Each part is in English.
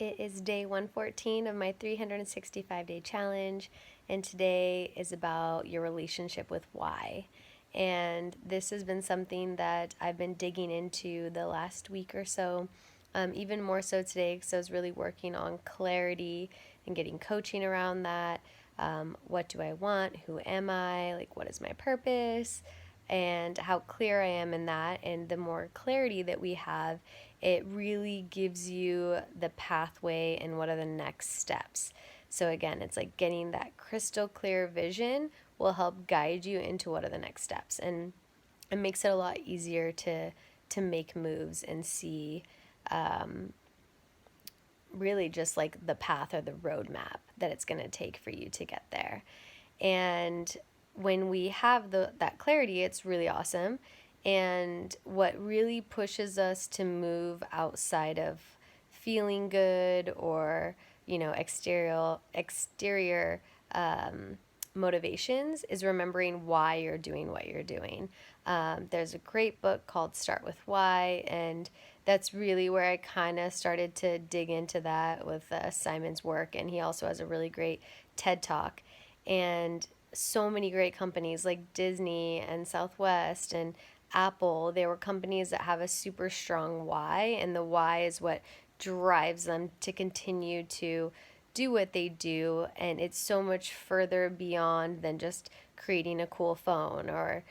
It is day 114 of my 365-day challenge, and today is about your relationship with why. And this has been something that I've been digging into the last week or so, even more so today because I was really working on clarity and getting coaching around that. What do I want? Who am I? Like, what is my purpose? And how clear I am in that. And the more clarity that we have, it really gives you the pathway and what are the next steps. So, again, it's like getting that crystal clear vision will help guide you into what are the next steps. And it makes it a lot easier to make moves and see really just like the path or the roadmap that it's going to take for you to get there. And when we have that clarity, it's really awesome. And what really pushes us to move outside of feeling good or, exterior motivations is remembering why you're doing what you're doing. There's a great book called Start With Why, and that's really where I kind of started to dig into that with Simon's work. And he also has a really great TED Talk. And so many great companies like Disney and Southwest and Apple, they were companies that have a super strong why, and the why is what drives them to continue to do what they do. And it's so much further beyond than just creating a cool phone or,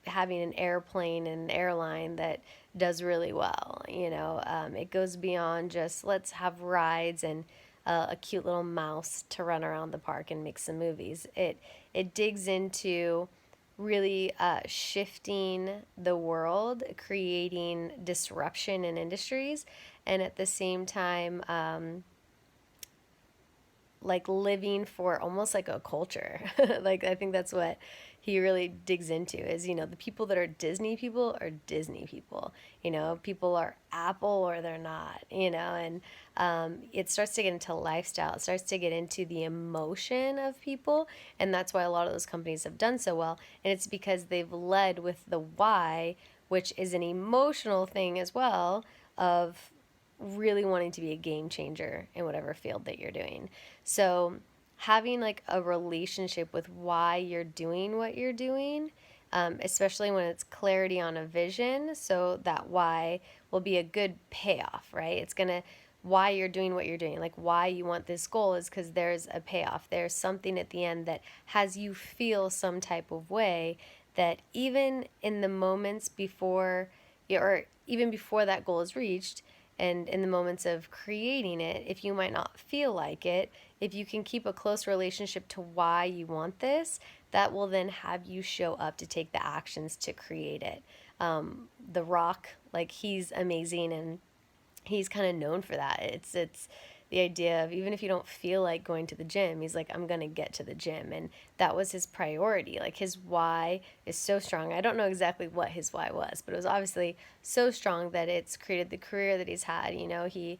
having an airplane and an airline that does really well. It goes beyond just let's have rides and a cute little mouse to run around the park and make some movies. It digs into really shifting the world, creating disruption in industries, and at the same time, like living for almost like a culture. Like I think that's what he really digs into is, the people that are Disney people. People are Apple or they're not, and it starts to get into lifestyle. It starts to get into the emotion of people, and that's why a lot of those companies have done so well. And it's because they've led with the why, which is an emotional thing as well of really wanting to be a game changer in whatever field that you're doing. So, having like a relationship with why you're doing what you're doing, especially when it's clarity on a vision, so that why will be a good payoff, right? It's gonna, why you're doing what you're doing, like why you want this goal is because there's a payoff. There's something at the end that has you feel some type of way that even in the moments before, or even before that goal is reached, and in the moments of creating it, if you might not feel like it, if you can keep a close relationship to why you want this, that will then have you show up to take the actions to create it. The Rock, like he's amazing, and he's kind of known for that. It's the idea of even if you don't feel like going to the gym, he's like, I'm gonna get to the gym, and that was his priority. Like his why is so strong. I don't know exactly what his why was, but it was obviously so strong that it's created the career that he's had. He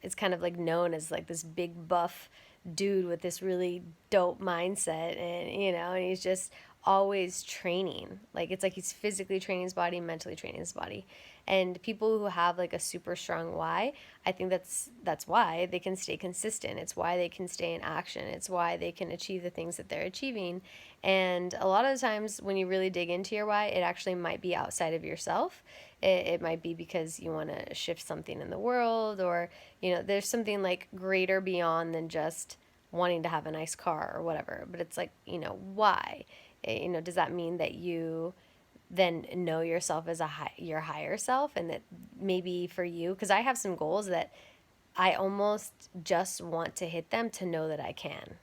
it's kind of like known as like this big buff dude with this really dope mindset, and he's just always training. Like it's like he's physically training his body, mentally training his body. And people who have like a super strong why, I think that's why they can stay consistent. It's why they can stay in action. It's why they can achieve the things that they're achieving. And a lot of the times when you really dig into your why, it actually might be outside of yourself. It might be because you want to shift something in the world, or there's something like greater beyond than just wanting to have a nice car or whatever. But it's like, why? Does that mean that you then know yourself as your higher self, and that maybe for you, because I have some goals that I almost just want to hit them to know that I can.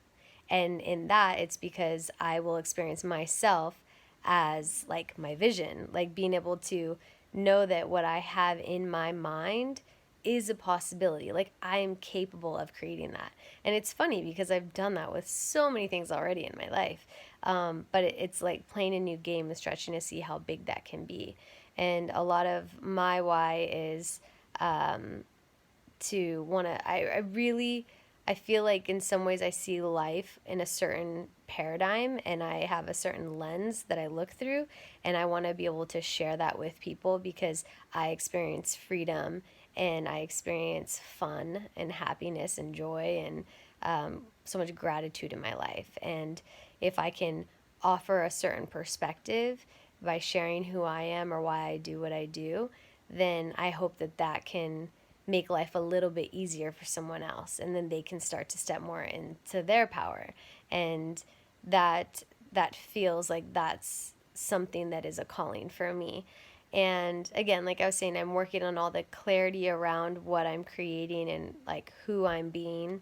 And in that, it's because I will experience myself as like my vision, like being able to know that what I have in my mind is a possibility. Like I am capable of creating that. And it's funny because I've done that with so many things already in my life. But it's like playing a new game and stretching to see how big that can be. And a lot of my why is to want to, I feel like in some ways I see life in a certain paradigm, and I have a certain lens that I look through, and I want to be able to share that with people because I experience freedom and I experience fun and happiness and joy and so much gratitude in my life. And if I can offer a certain perspective by sharing who I am or why I do what I do, then I hope that that can make life a little bit easier for someone else, and then they can start to step more into their power. And that feels like that's something that is a calling for me. And again, like I was saying, I'm working on all the clarity around what I'm creating and like who I'm being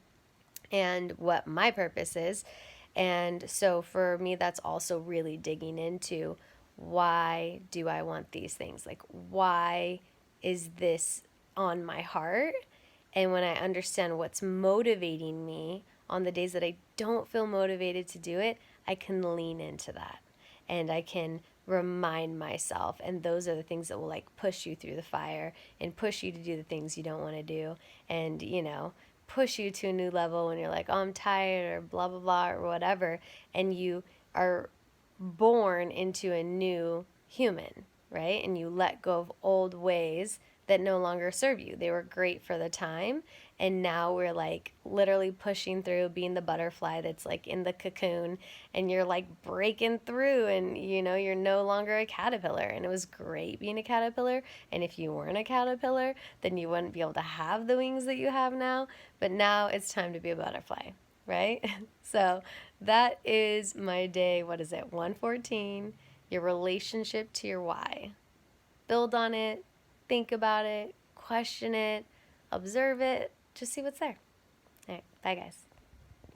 and what my purpose is. And so for me, that's also really digging into, why do I want these things? Like, why is this on my heart? And when I understand what's motivating me on the days that I don't feel motivated to do it, I can lean into that and I can remind myself. And those are the things that will like push you through the fire and push you to do the things you don't want to do. And, push you to a new level when you're like, oh, I'm tired or blah, blah, blah, or whatever. And you are born into a new human, right? And you let go of old ways that no longer serve you. They were great for the time. And now we're like literally pushing through, being the butterfly that's like in the cocoon, and you're like breaking through, and you're no longer a caterpillar. And it was great being a caterpillar. And if you weren't a caterpillar, then you wouldn't be able to have the wings that you have now. But now it's time to be a butterfly, right? So that is my day. What is it? 114. Your relationship to your why. Build on it, think about it, question it, observe it, just see what's there. All right, bye guys.